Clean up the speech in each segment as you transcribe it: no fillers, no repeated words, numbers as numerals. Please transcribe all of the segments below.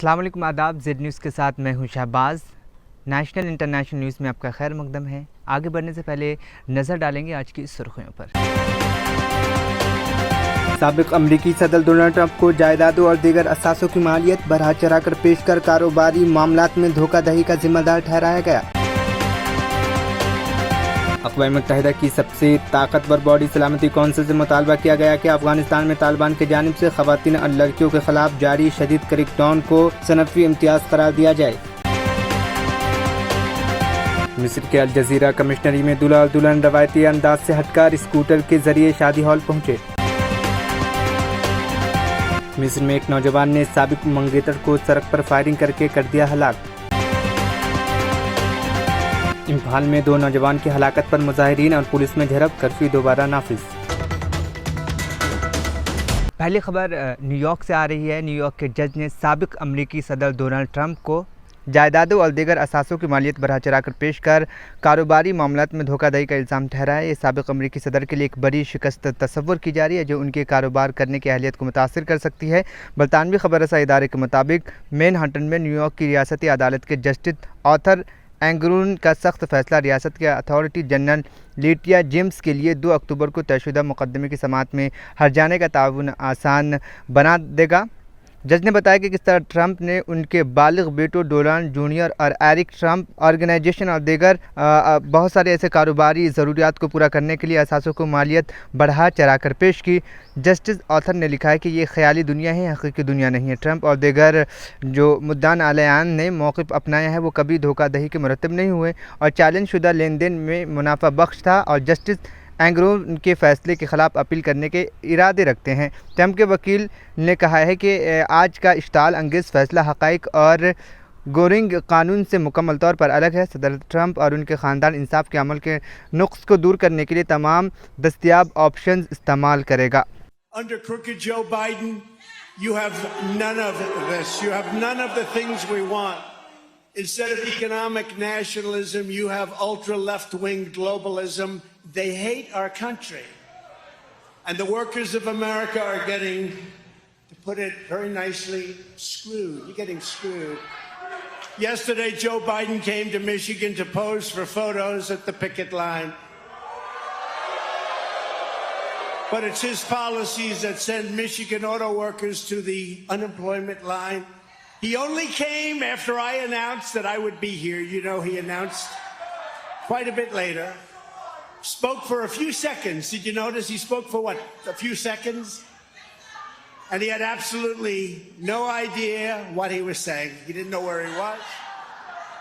अस्सलाम वालेकुम, आदाब। ज़ेड न्यूज़ के साथ मैं हूं शहबाज। नेशनल इंटरनेशनल न्यूज़ में आपका खैर मकदम है। आगे बढ़ने से पहले नज़र डालेंगे आज की सुर्खियों पर। साबिक अमरीकी सदर डोनाल्ड ट्रंप को जायदादों और दीगर असासों की मालियत बढ़ा चढ़ाकर पेश कर कारोबारी मामलात में धोखाधड़ी का जिम्मेदार ठहराया गया। अक़वाम मुत्तहिदा की सबसे ताकतवर बॉडी सलामती कौंसिल से मुतालबा किया गया कि अफगानिस्तान में तालिबान की जानिब से ख़वातीन और लड़कियों के खिलाफ जारी शदीद क्रैकडाउन को सनफ़ी इम्तियाज़ करार दिया जाए। मिस्र के अल जज़ीरा कमिश्नरी में दूल्हा और दुल्हन रवायती अंदाज से हटकर स्कूटर के जरिए शादी हॉल पहुँचे। मिस्र में एक नौजवान ने साबिक मंगेतर को सड़क पर फायरिंग करके कर दिया हलाक। इम्फाल में 2 नौजवान की हलाकत पर मुजाहिरीन और पुलिस में झड़प, कर्फ्यू दोबारा नाफिज। पहली खबर न्यूयॉर्क से आ रही है। न्यूयॉर्क के जज ने साबिक अमरीकी सदर डोनाल्ड ट्रंप को जायदादों और दीगर असासों की मालियत बढ़ा चढ़ाकर पेश कर कारोबारी मामलात में धोखाधड़ी का इल्ज़ाम ठहराया। ये साबिक अमरीकी सदर के लिए एक बड़ी शिकस्त तस्वुर की जा रही है, जो उनके कारोबार करने की अहलियत को मुतासिर कर सकती है। बरतानवी खबर रसा इदारे के मुताबिक मैनहट्टन में न्यूयॉर्क की रियासती अदालत के जस्टिस आर्थर एंगरून का सख्त फैसला रियासत के अथॉरिटी जनरल लेटिया जेम्स के लिए 2 अक्टूबर को तयशुदा मुकदमे की समाअत में हर्जाने का ताउन आसान बना देगा। जज ने बताया कि किस तरह ट्रंप ने उनके बालिग बेटों डोनाल्ड जूनियर और एरिक ट्रंप ऑर्गेनाइजेशन और दीगर बहुत सारे ऐसे कारोबारी ज़रूरियात को पूरा करने के लिए असासों को मालियत बढ़ा चढ़ाकर पेश की। जस्टिस ऑथर ने लिखा है कि ये ख्याली दुनिया है, हकीकी दुनिया नहीं है। ट्रंप और दीगर जो मुद्दान आलयान ने मौक़िफ़ अपनाया है वो कभी धोखाधड़ी के मुरतब नहीं हुए और चैलेंज शुदा लेन देन में मुनाफा बख्श था और जस्टिस एंगरून के फैसले के ख़िलाफ़ अपील करने के इरादे रखते हैं। ट्रंप के वकील ने कहा है कि आज का इश्ताल अंगेज़ फैसला हक़ाइक़ और गोरिंग कानून से मुकम्मल तौर पर अलग है। सदर ट्रंप और उनके ख़ानदान इंसाफ के अमल के नुक्स को दूर करने के लिए तमाम दस्तियाब ऑप्शन इस्तेमाल करेगा। Under crooked Joe Biden, you have none of this. You have none of the things we want. Instead of economic nationalism, you have ultra-left-wing globalism. They hate our country. And the workers of America are getting, to put it very nicely, screwed. You're getting screwed. Yesterday, Joe Biden came to Michigan to pose for photos at the picket line. But it's his policies that send Michigan auto workers to the unemployment line. He only came after I announced that I would be here. You know, he announced quite a bit later. Spoke for a few seconds. Did you notice he spoke for what? A few seconds? And he had absolutely no idea what he was saying. He didn't know where he was.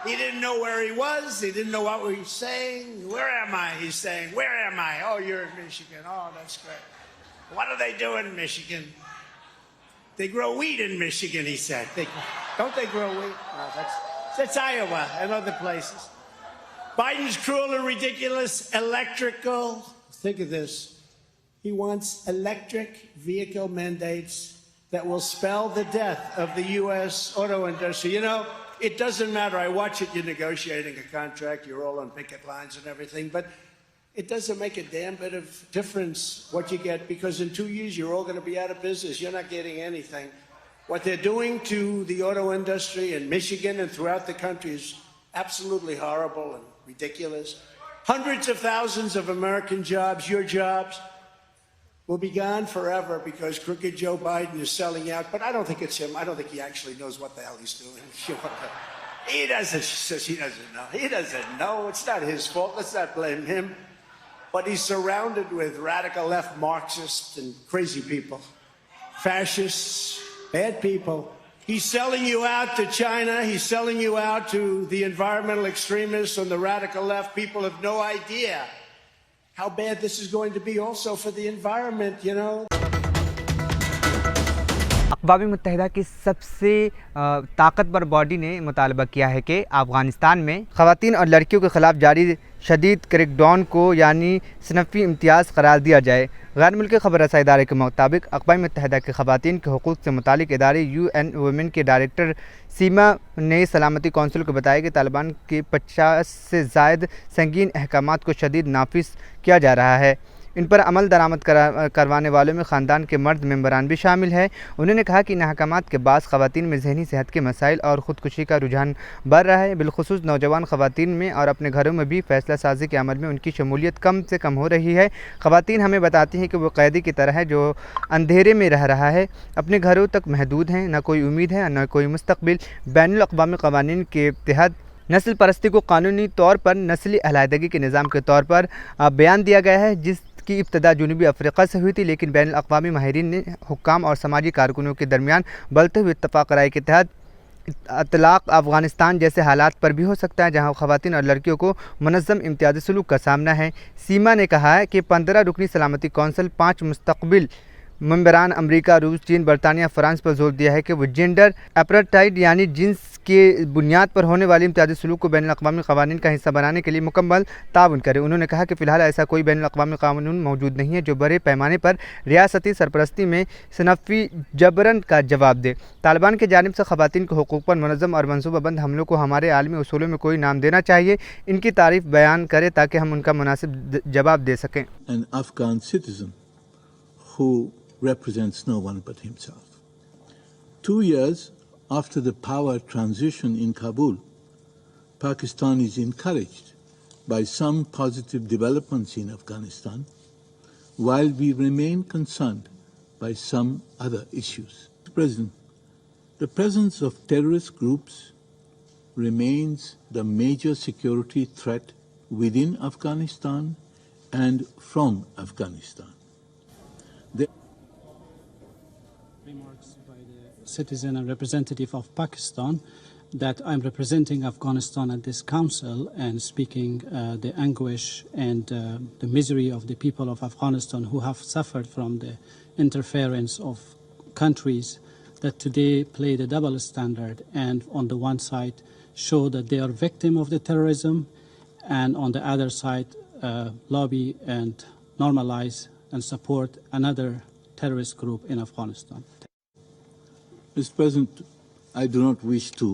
He didn't know where he was. He didn't know what we were saying. Where am I? He's saying, where am I? Oh, you're in Michigan. Oh, that's great. What do they do in Michigan? They grow wheat in Michigan, he said. Don't they grow wheat? No, that's Iowa and other places. Biden's cruel and ridiculous electrical. Think of this. He wants electric vehicle mandates that will spell the death of the U.S. auto industry. You know, it doesn't matter. I watch it. You're negotiating a contract. You're all on picket lines and everything. But it doesn't make a damn bit of difference what you get, because in 2 years you're all going to be out of business. You're not getting anything. What they're doing to the auto industry in Michigan and throughout the country is absolutely horrible and ridiculous. Hundreds of thousands of American jobs, your jobs, will be gone forever because crooked Joe Biden is selling out. But I don't think it's him. I don't think he actually knows what the hell he's doing. He doesn't know. He doesn't know. It's not his fault. Let's not blame him. But he's surrounded with radical left Marxists and crazy people, fascists, bad people. He's selling you out to China. He's selling you out to the environmental extremists on the radical left. People have no idea how bad this is going to be also for the environment, you know. अक़वाम मुत्तहिदा की सबसे ताकतवर body ने मुतालबा किया है कि अफ़गानिस्तान में ख़वातीन और लड़कियों के ख़िलाफ़ जारी शदीद क्रैकडाउन को यानी सनफ़ी इम्तियाज़ करार दिया जाए। गैर मुल्की खबर रसा इदारे के मुताबिक अक़वाम मुत्तहिदा के ख़वातीन के हुकूक़ से मुतालिक इदारे UN वुमेन के डायरेक्टर सीमा ने सलामती कौंसिल को बताया कि तालिबान के 50 से ज़ायद संगीन अहकामात को शदीद नाफिज किया जा रहा है। इन पर अमल दरामद करवाने वालों में ख़ानदान के मर्द मेंबरान भी शामिल है। उन्होंने कहा कि इन अहकामात के बाद ख़वातीन में ज़हनी सेहत के मसाइल और ख़ुदकुशी का रुझान बढ़ रहा है। बिलखुसूस नौजवान ख़वातीन में और अपने घरों में भी फ़ैसला साजी के अमल में उनकी शमूलियत कम से कम हो रही है। ख़वातीन हमें बताती हैं कि वो कैदी की तरह है जो अंधेरे में रह रहा है, अपने घरों तक महदूद हैं, न कोई उम्मीद है न कोई मुस्तकबिल। बैनुल अक़वामी क़वानीन के तहत नस्ल परस्ती को कानूनी तौर पर नस्ली अलहदगी के निज़ाम के तौर पर बयान दिया गया है, जिसकी इब्तदा जुनूबी अफ्रीका से हुई थी, लेकिन बैनुल अक़वामी माहिरीन ने हुक्काम और समाजी कारकुनों के दरमियान बढ़ते हुए इत्तफ़ाक़ राय के तहत इतलाक़ अफ़गानिस्तान जैसे हालात पर भी हो सकता है, जहां ख़वातीन और लड़कियों को मुनज़्ज़म इम्तियाज़ी सलूक का सामना है। सीमा ने कहा है कि 15 रुकनी सलामती कौंसिल 5 मुस्तक़बिल मेंबरान अमेरिका, रूस, चीन, बरतानिया, फ़्रांस पर जोर दिया है कि वो जेंडर अपार्थाइड यानी जिन्स के बुनियाद पर होने वाली इम्तियाज़ी सलूक को बैनुल अक़वामी क़वानीन का हिस्सा बनाने के लिए मुकम्मल ताउन करे। उन्होंने कहा कि फ़िलहाल ऐसा कोई बैनुल अक़वामी कानून मौजूद नहीं है जो बड़े पैमाने पर रियासती सरपरस्ती में सनफ़ी जबरन का जवाब दे। तालिबान की जानिब से ख़वातीन के हुकूक़ पर मुनज़्ज़म और मनसूबाबंद हमलों को हमारे आलमी उसूलों में कोई नाम देना चाहिए, इनकी तारीफ़ बयान करे ताकि हम उनका मुनासिब जवाब दे सकें। An Afghan citizen who represents no one but himself. 2 years after the power transition in Kabul, Pakistan is encouraged by some positive developments in Afghanistan, while we remain concerned by some other issues. President, the presence of terrorist groups remains the major security threat within Afghanistan and from Afghanistan. Remarks by the citizen and representative of Pakistan that I'm representing Afghanistan at this council and speaking the anguish and the misery of the people of Afghanistan who have suffered from the interference of countries that today play the double standard and on the one side show that they are victim of the terrorism and on the other side lobby and normalize and support another terrorist group in Afghanistan. Mr. President, I do not wish to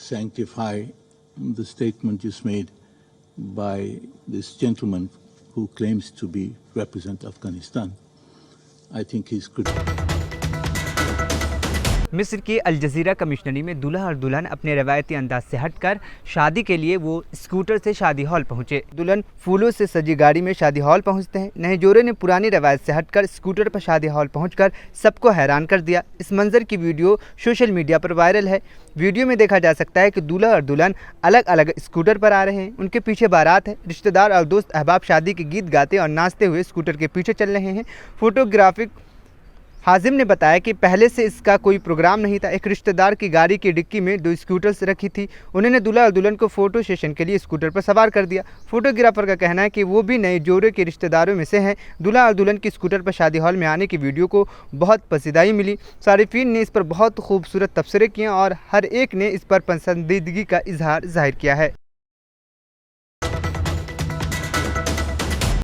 sanctify the statement just made by this gentleman who claims to be represent Afghanistan. I think he's critical. मिस्र की Al Jazeera कमिश्नरी में दूल्हा और दुल्हन अपने रवायती अंदाज से हटकर शादी के लिए वो स्कूटर से शादी हॉल पहुंचे। दुल्हन फूलों से सजी गाड़ी में शादी हॉल पहुंचते हैं। नए जोड़े ने पुरानी रवायत से हटकर स्कूटर पर शादी हॉल पहुंचकर सबको हैरान कर दिया। इस मंजर की वीडियो सोशल मीडिया पर वायरल है। वीडियो में देखा जा सकता है कि दूल्हा और दुल्हन अलग अलग स्कूटर पर आ रहे हैं। उनके पीछे बारात है। रिश्तेदार और दोस्त अहबाब शादी के गीत गाते और नाचते हुए स्कूटर के पीछे चल रहे हैं। फोटोग्राफिक हाजिम ने बताया कि पहले से इसका कोई प्रोग्राम नहीं था। एक रिश्तेदार की गाड़ी की डिक्की में 2 स्कूटर्स रखी थी। उन्होंने दूल्हा और दुल्हन को फ़ोटो सेशन के लिए स्कूटर पर सवार कर दिया। फोटोग्राफर का कहना है कि वो भी नए जोड़े के रिश्तेदारों में से हैं। दूल्हा और दुल्हन की स्कूटर पर शादी हॉल में आने की वीडियो को बहुत पसंदीदा मिली। सारिफीन ने इस पर बहुत खूबसूरत तबसरे किए और हर एक ने इस पर पसंदीदगी का इजहार जाहिर किया है।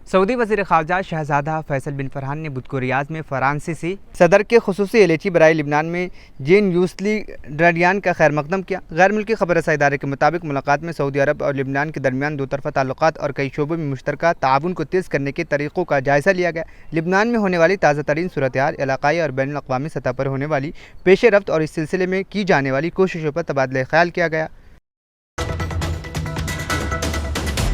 सऊदी वज़ीर ख़ारजा शहज़ादा फैसल बिन फरहान ने बुध को रियाद में फ़्रांसीसी सदर के खुसूसी एलेची बराए लिबनान में जेन यूसली ड्राडियान का खैर मकदम किया। गैर मुल्की खबर रसाई इदारे के मुताबिक मुलाकात में सऊदी अरब और लिबनान के दरमियान दो तरफ़ा ताल्लुक़ात और कई शोबों में मुश्तरका ताउन को तेज़ करने के तरीक़ों का जायज़ा लिया गया। लिबनान में होने वाली ताज़ा तरीन सूरत-ए-हाल, इलाक़ाई और बैनुल अक़वामी सतह पर होने वाली पेश रफ्त और इस सिलसिले में की जाने वाली कोशिशों पर तबादला ख़याल किया गया।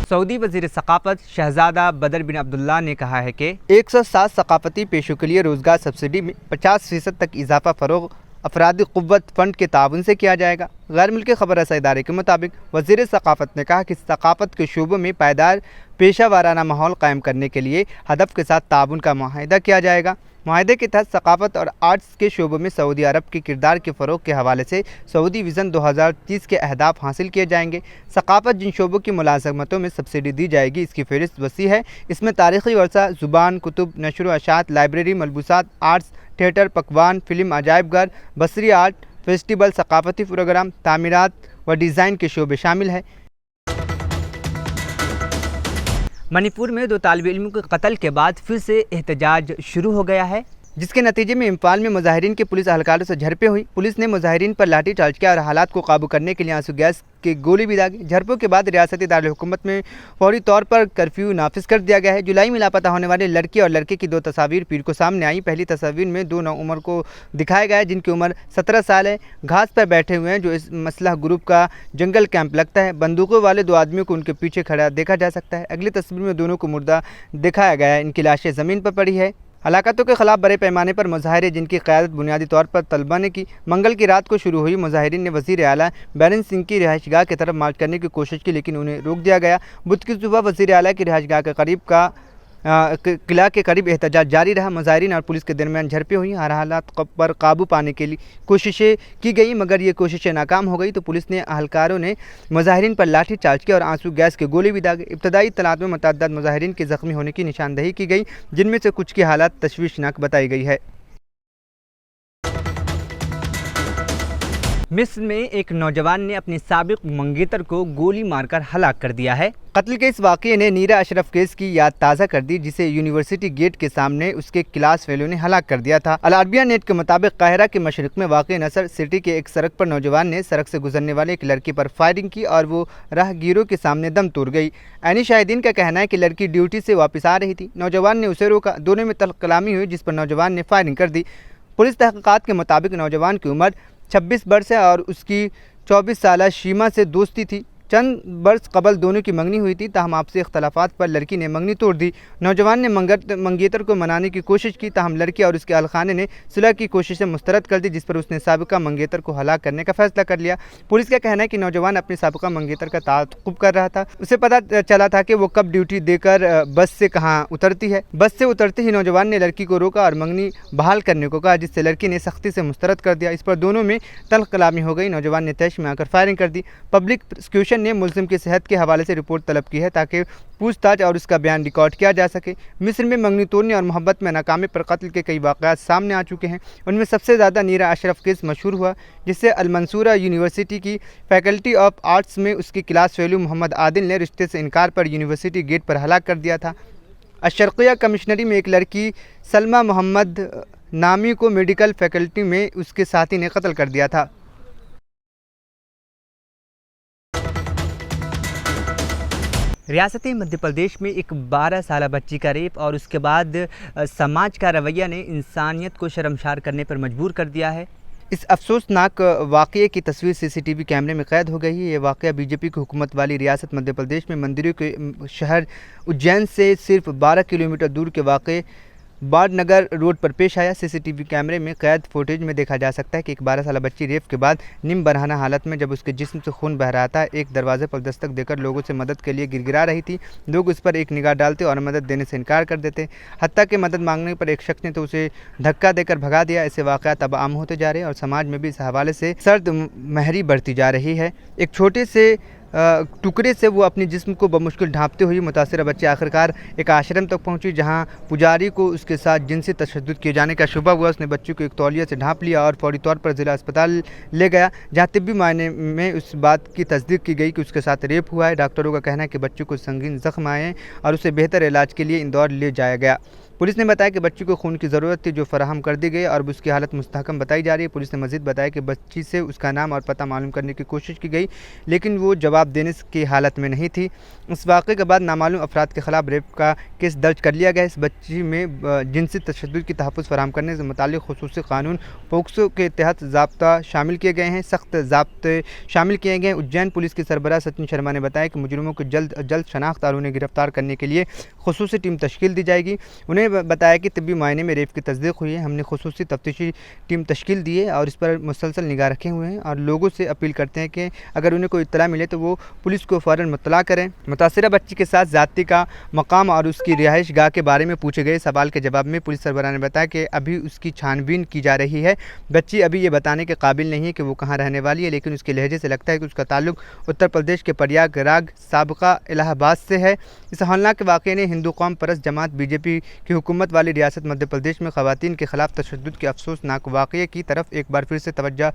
सऊदी वज़ीर सक़ाफ़त शहज़ादा बदर बिन अब्दुल्ला ने कहा है कि 107 सक़ाफ़ती पेशों के लिए रोज़गार सब्सिडी में 50% तक इजाफा फ़रोग़ अफरादी क़ुव्वत फ़ंड के ताउन से किया जाएगा। गैर मुल्की खबर रसाई इदारे के मुताबिक वज़ीर सक़ाफ़त ने कहा कि सक़ाफ़त के शोबों में पायदार पेशा वाराना माहौल कायम करने के लिए हदफ के साथ ताउन का मुआहिदा किया जाएगा। मुआहिदे के तहत सक़ाफ़त और आर्ट्स के शोबों में सऊदी अरब के किरदार के फ़रोग़ के हवाले से सऊदी विज़न 2030 के अहदाफ हासिल किए जाएंगे। सक़ाफ़त जिन शोबों की मुलाज़मतों में सब्सिडी दी जाएगी इसकी फ़हरिस्त वसी है। इसमें तारीख़ी वरसा, ज़ुबान, कुतुब, नशर व अशात, लाइब्रेरी, मलबूसात, आर्ट्स, थिएटर, पकवान, फ़िल्म, अजायब घर, बसरी आर्ट, फेस्टिवल, सक़ाफ़ती प्रोग्राम, तामीरात व डिज़ाइन के शोबे शामिल हैं। मणिपुर में 2 तालिब इल्म के कत्ल के बाद फिर से एहतजाज शुरू हो गया है। जिसके नतीजे में इम्फाल में मुजाहिरीन के पुलिस अहलकारों से झड़पें हुई। पुलिस ने मुजाहिरीन पर लाठीचार्ज किया और हालात को काबू करने के लिए आंसू गैस की गोली भी दागी। झड़पों के बाद रियासती दारुल-ए-हुकूमत में फौरी तौर पर कर्फ्यू नाफिज कर दिया गया है। जुलाई में लापता होने वाले लड़की और लड़के की 2 तस्वीर पीर को सामने आई। पहली तस्वीर में 2 नौउमर को दिखाया गया है जिनकी उम्र 17 साल है। घास पर बैठे हुए हैं जो इस मसलह ग्रुप का जंगल कैंप लगता है। बंदूकों वाले 2 आदमियों को उनके पीछे खड़ा देखा जा सकता है। अगली तस्वीर में दोनों को मुर्दा दिखाया गया है। इनकी लाशें ज़मीन पर पड़ी है। हलाकतों के खिलाफ बड़े पैमाने पर मुजाहरे जिनकी क़यादत बुनियादी तौर पर तलबा ने की। मंगल की रात को शुरू हुई मुजाहिरीन ने वज़ीर आला बैरन सिंह की रिहाइशगाह की तरफ मार्च करने की कोशिश की लेकिन उन्हें रोक दिया गया। बुध की सुबह वज़ीर आला की रिहाइशगाह के करीब किला के करीब एहतजाज जारी रहा। मुजाहिरीन और पुलिस के दरमियान झड़पें हुई। हर हालात पर काबू पाने के लिए कोशिशें की गई मगर ये कोशिशें नाकाम हो गई तो पुलिस ने अहलकारों ने मुजाहिरीन पर लाठी चार्ज किया और आंसू गैस के गोले भी दागे। इब्तदाई इत्तलात में मुतअद्दिद मुजाहिरीन के ज़ख्मी होने की निशानदही की गई जिनमें से कुछ की हालत तशवीशनाक बताई गई है। मिस्र में एक नौजवान ने अपने साबिक मंगेतर को गोली मारकर हलाक कर दिया है। कत्ल के इस वाक़ये ने नीरा अशरफ केस की याद ताज़ा कर दी जिसे यूनिवर्सिटी गेट के सामने उसके क्लास फेलो ने हलाक कर दिया था। अल अरबिया नेट के मुताबिक काहिरा के मशरिक में वाक़ नसर सिटी के एक सड़क पर नौजवान ने सड़क से गुजरने वाले एक लड़की पर फायरिंग की और वो राहगीरों के सामने दम तोड़ गई। ऐनी शाहिदीन का कहना है कि लड़की ड्यूटी से वापस आ रही थी। नौजवान ने उसे रोका। दोनों में तल्ख कलामी हुई जिस पर नौजवान ने फायरिंग कर दी। पुलिस तहक़ीक़ात के मुताबिक नौजवान की उम्र 26 वर्ष है और उसकी 24 साला शीमा से दोस्ती थी। चंद वर्ष कबल दोनों की मंगनी हुई थी ताहम आपसी इख्तलाफात पर लड़की ने मंगनी तोड़ दी। नौजवान ने मंगेतर को मनाने की कोशिश की ताहम लड़की और उसके अहलखाने ने सुलह की कोशिशें मुस्तरद कर दी जिस पर उसने साबिका मंगेतर को हलाक करने का फैसला कर लिया। पुलिस का कहना है कि नौजवान अपने साबिका मंगेतर का ताक़ुब कर रहा था। उसे पता चला था कि वो कब ड्यूटी देकर बस से कहाँ उतरती है। बस से उतरते ही नौजवान ने लड़की को रोका और मंगनी बहाल करने को कहा जिससे लड़की ने सख्ती से मुस्तरद कर दिया। इस पर दोनों में तल्ख कलामी हो गई। नौजवान ने तैश में आकर फायरिंग कर दी। पब्लिक प्रोसिक्यूशन ने मुल्ज़िम की सेहत के हवाले से रिपोर्ट तलब की है ताकि पूछताछ और उसका बयान रिकॉर्ड किया जा सके। मिस्र में मंगनी तोड़ने और मोहब्बत में नाकामी पर कत्ल के कई वाक़यात सामने आ चुके हैं। उनमें सबसे ज़्यादा नीरा अशरफ केस मशहूर हुआ जिससे अल मंसूरा यूनिवर्सिटी की फैकल्टी ऑफ आर्ट्स में उसकी क्लास फेलो मोहम्मद आदिल ने रिश्ते से इनकार पर यूनिवर्सिटी गेट पर हलाक कर दिया था। अशरकिया कमिश्नरी में एक लड़की सलमा मोहम्मद नामी को मेडिकल फैकल्टी में उसके साथी ने कत्ल कर दिया था। रियासती मध्य प्रदेश में एक 12 साला बच्ची का रेप और उसके बाद समाज का रवैया ने इंसानियत को शर्मसार करने पर मजबूर कर दिया है। इस अफसोसनाक वाक़ये की तस्वीर CCTV कैमरे में कैद हो गई है। ये वाक़या बीजेपी की हुकूमत वाली रियासत मध्य प्रदेश में मंदिरों के शहर उज्जैन से सिर्फ 12 किलोमीटर दूर के वाक़े बाड़नगर रोड पर पेश आया। CCTV कैमरे में कैद फुटेज में देखा जा सकता है कि एक 12 साला बच्ची रेप के बाद निम बरहाना हालत में जब उसके जिस्म से खून बह रहा था एक दरवाजे पर दस्तक देकर लोगों से मदद के लिए गिड़गिड़ा रही थी। लोग उस पर एक निगाह डालते और मदद देने से इनकार कर देते। हत्ता कि मदद मांगने पर एक शख्स ने तो उसे धक्का देकर भगा दिया। ऐसे वाक़यात अब आम होते जा रहे हैं और समाज में भी इस हवाले से सर्द महरी बढ़ती जा रही है। एक छोटे से टुकड़े से वो अपनी जिस्म को बमुश्किल ढांपते हुए मुतासिरा बच्ची आखिरकार एक आश्रम तक पहुंची जहां पुजारी को उसके साथ जिनसी तशद्दुद किए जाने का शुबा हुआ। उसने बच्ची को एक तौलिया से ढांप लिया और फौरी तौर पर ज़िला अस्पताल ले गया जहां तिब्बी मायने में उस बात की तस्दीक की गई कि उसके साथ रेप हुआ है। डॉक्टरों का कहना है कि बच्ची को संगीन ज़ख्म आए हैं और उसे बेहतर इलाज के लिए इंदौर ले जाया गया। पुलिस ने बताया कि बच्ची को खून की ज़रूरत थी जो फराहम कर दी गई और उसकी हालत मुस्तहकम बताई जा रही है। पुलिस ने मज़ीद बताया कि बच्ची से उसका नाम और पता मालूम करने की कोशिश की गई लेकिन वो जवाब देने की हालत में नहीं थी। इस वाक़े के बाद नामालूम अफराद के ख़िलाफ़ रेप का केस दर्ज कर लिया गया। इस बच्ची में जिनसी तशद्दुद की तहफ़्फ़ुज़ फराहम करने से मुताल्लिक़ खुसूसी क़ानून पोक्सो के तहत ज़ाब्ता शामिल किए गए हैं, सख्त ज़ाब्ते शामिल किए गए हैं। उज्जैन पुलिस के सरबराह सचिन शर्मा ने बताया कि मुजरिमों को जल्द अज जल्द शनाख्त और उन्हें गिरफ्तार करने के लिए खुसूसी टीम तश्कील दी जाएगी। उन्हें बताया कि तिब्बी मायने में रेप की तस्दीक हुई है। हमने खुसूसी तफ्तीशी टीम तश्कील दी है और इस पर मुसलसल निगाह रखे हुए हैं और लोगों से अपील करते हैं कि अगर उन्हें कोई इत्तला मिले तो वो पुलिस को फ़ौरन मुत्तला करें। मुतासिरा बच्ची के साथ ज़्यादती का मकाम और उसकी रिहाइश गाह के बारे में पूछे गए सवाल के जवाब में पुलिस सरबराह ने बताया कि अभी उसकी छानबीन की जा रही है। बच्ची अभी ये बताने के काबिल नहीं है कि वो कहाँ रहने वाली है लेकिन उसके लहजे से लगता है कि उसका ताल्लुक उत्तर प्रदेश के प्रयागराज साबका इलाहाबाद से है। इस हौलनाक वाक़े ने हिंदू कौम परस्त जमात BJP की की हुकूमत वाली रियासत मध्य प्रदेश में ख़वातीन के ख़िलाफ़ तशद्दुद के अफसोसनाक वाक़ये की तरफ एक बार फिर से तवज्जो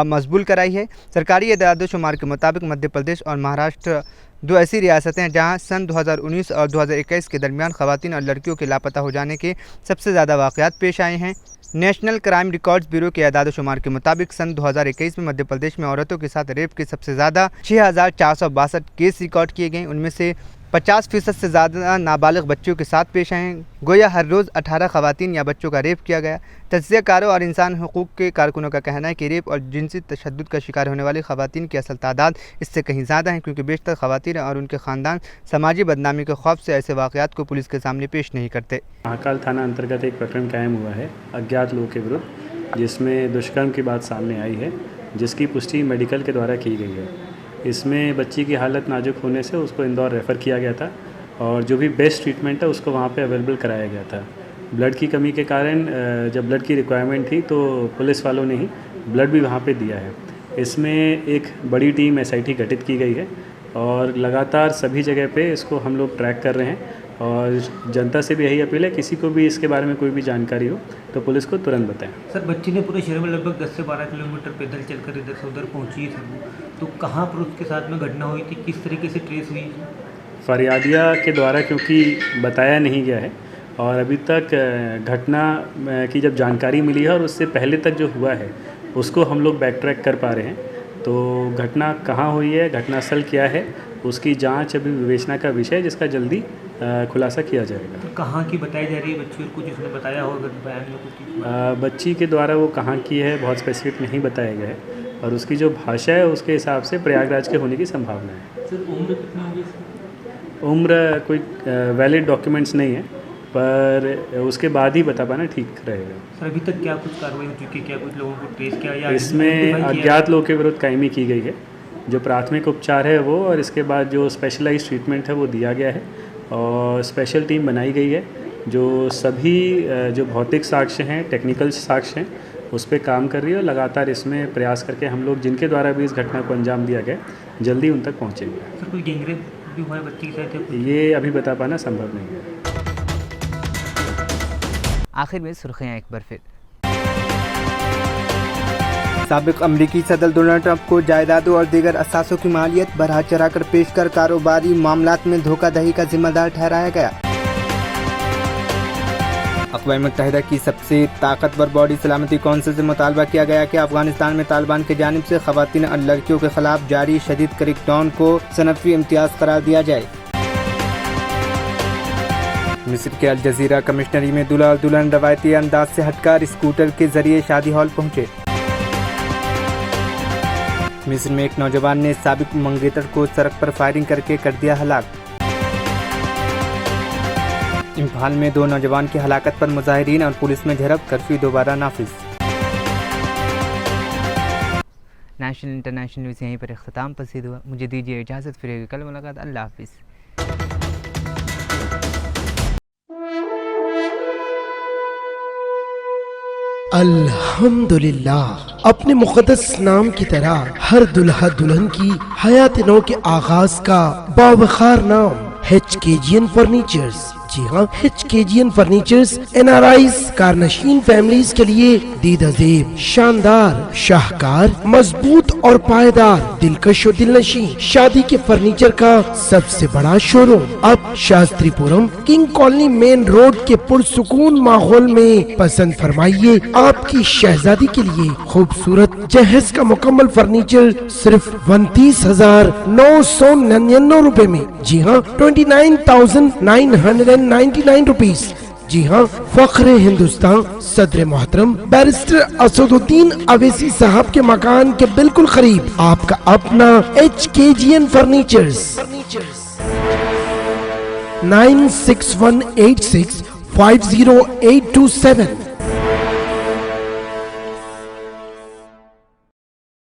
मज़बूल कराई है। सरकारी एदाद-ओ-शुमार के मुताबिक मध्य प्रदेश और महाराष्ट्र दो ऐसी रियासतें हैं जहां सन 2019 और 2021 के दरमियान ख़वातीन और लड़कियों के लापता हो जाने के सबसे ज़्यादा वाक़यात पेश आए हैं। नेशनल क्राइम रिकॉर्ड्स ब्यूरो के एदाद-ओ-शुमार के मुताबिक सन 2021 में मध्य प्रदेश में औरतों के साथ रेप के सबसे ज़्यादा 6,462 केस रिकॉर्ड किए गए। उनमें से 50% से ज़्यादा नाबालिग बच्चों के साथ पेश आए हैं। गोया हर रोज़ 18 ख़वातीन या बच्चों का रेप किया गया। तज्ज़ियाकारों और इंसान हकूक़ के कारकुनों का कहना है कि रेप और जिनसी तशद्दुद का शिकार होने वाली ख़वातीन की असल तादाद इससे कहीं ज़्यादा है, क्योंकि बेशतर ख़वातीन और उनके ख़ानदान समाजी बदनामी के खौफ से ऐसे वाक़यात को पुलिस के सामने पेश नहीं करते। महाकाल थाना अंतर्गत एक प्रकरण कायम हुआ है अज्ञात लोगों के विरुद्ध, जिसमें दुष्कर्म की बात सामने आई है, जिसकी पुष्टि मेडिकल के द्वारा की गई है। इसमें बच्ची की हालत नाजुक होने से उसको इंदौर रेफ़र किया गया था और जो भी बेस्ट ट्रीटमेंट है उसको वहाँ पे अवेलेबल कराया गया था। ब्लड की कमी के कारण जब ब्लड की रिक्वायरमेंट थी तो पुलिस वालों ने ही ब्लड भी वहाँ पे दिया है। इसमें एक बड़ी टीम SIT गठित की गई है और लगातार सभी जगह पे इसको हम लोग ट्रैक कर रहे हैं और जनता से भी यही अपील है, किसी को भी इसके बारे में कोई भी जानकारी हो तो पुलिस को तुरंत बताएं। सर, बच्ची ने पूरे शहर में लगभग 10 से 12 किलोमीटर पैदल चलकर इधर से उधर पहुंची है सर, तो कहाँ पर उसके साथ में घटना हुई थी, किस तरीके से ट्रेस हुई? फरियादिया के द्वारा क्योंकि बताया नहीं गया है और अभी तक घटना की जब जानकारी मिली है और उससे पहले तक जो हुआ है उसको हम लोग बैक ट्रैक कर पा रहे हैं। तो घटना कहाँ हुई है, घटनास्थल क्या है, उसकी जांच अभी विवेचना का विषय है, जिसका जल्दी खुलासा किया जाएगा। तो कहाँ की बताई जा रही है बच्ची, और कुछ उसने बताया हो अगर बयान में कुछ? बच्ची के द्वारा वो कहाँ की है बहुत स्पेसिफिक नहीं बताया गया है और उसकी जो भाषा है उसके हिसाब से प्रयागराज के होने की संभावना है। सर, उम्र कितनी होगी? उम्र कोई वैलिड डॉक्यूमेंट्स नहीं है, पर उसके बाद ही बता पाना ठीक रहेगा। सर, अभी तक क्या कुछ कार्रवाई हो चुकी है, क्या कुछ लोगों को ट्रेस किया या इसमें अज्ञात लोगों के विरुद्ध कायमी की गई है। जो प्राथमिक उपचार है वो और इसके बाद जो स्पेशलाइज्ड ट्रीटमेंट है वो दिया गया है और स्पेशल टीम बनाई गई है जो सभी जो भौतिक साक्ष्य हैं, टेक्निकल साक्ष्य हैं, उस पर काम कर रही है और लगातार इसमें प्रयास करके हम लोग जिनके द्वारा भी इस घटना को अंजाम दिया गया जल्दी उन तक पहुँचेंगे। सर, कोई गैंगरेप भी हुआ है बच्ची के साथ? ये अभी बता पाना संभव नहीं है। आखिर में सुर्खियाँ एक बार फिर। साबिक अमरीकी सदर डोनाल्ड ट्रंप को जायदादों और दीगर असासों की मालियत बढ़ा चढ़ाकर पेश कर कारोबारी मामलात में धोखाधड़ी का जिम्मेदार ठहराया गया। अक़वाम मुत्तहिदा की सबसे ताकतवर बॉडी सलामती कौंसिल से मुतालबा किया गया कि अफगानिस्तान में तालिबान की जानिब से ख़वातीन और लड़कियों के खिलाफ जारी शदीद क्रैकडाउन को सनफ़ी इम्तियाज़ करार दिया जाए। मिस्र के अल जज़ीरा कमिश्नरी में दूल्हा और दुल्हन रवायती अंदाज से हटकर स्कूटर के जरिए शादी हॉल पहुंचे। मिस्र में एक नौजवान ने साबिक मंगेतर को सड़क पर फायरिंग करके कर दिया हलाक। इम्फाल में 2 नौजवान की हलाकत पर मुजाहिरीन और पुलिस में झड़प, कर्फ्यू दोबारा नाफिज। नेशनल इंटरनेशनल न्यूज़ यहीं पर इख्तिताम पसीद हुआ। मुझे दीजिए इजाज़त, फिर कल मुलाकात। अल्लाह हाफिज़। अल्हम्दुलिल्लाह, अपने मुक़द्दस नाम की तरह हर दुल्हा दुल्हन की हयात नौ के आगाज का बावखार नाम HKGN फर्नीचर्स। जी हाँ, HKGN फर्नीचर्स NRIs कारनशीन फैमिलीज के लिए दीदाजेब, शानदार, शाहकार, मजबूत और पायदार, दिलकश और दिलनशीं शादी के फर्नीचर का सबसे बड़ा शोरूम अब Shastripuram king colony main road के पुरसुकून माहौल में। पसंद फरमाइए आपकी शहजादी के लिए खूबसूरत जहेज का मुकम्मल फर्नीचर सिर्फ 29,999 रुपए में। जी हाँ, 29,999 रुपीज। जी हाँ, फख्र हिंदुस्तान सदर मोहतरम बैरिस्टर असदुद्दीन अवैसी साहब के मकान के बिल्कुल करीब आपका अपना HKGN फर्नीचर्स। 9618650827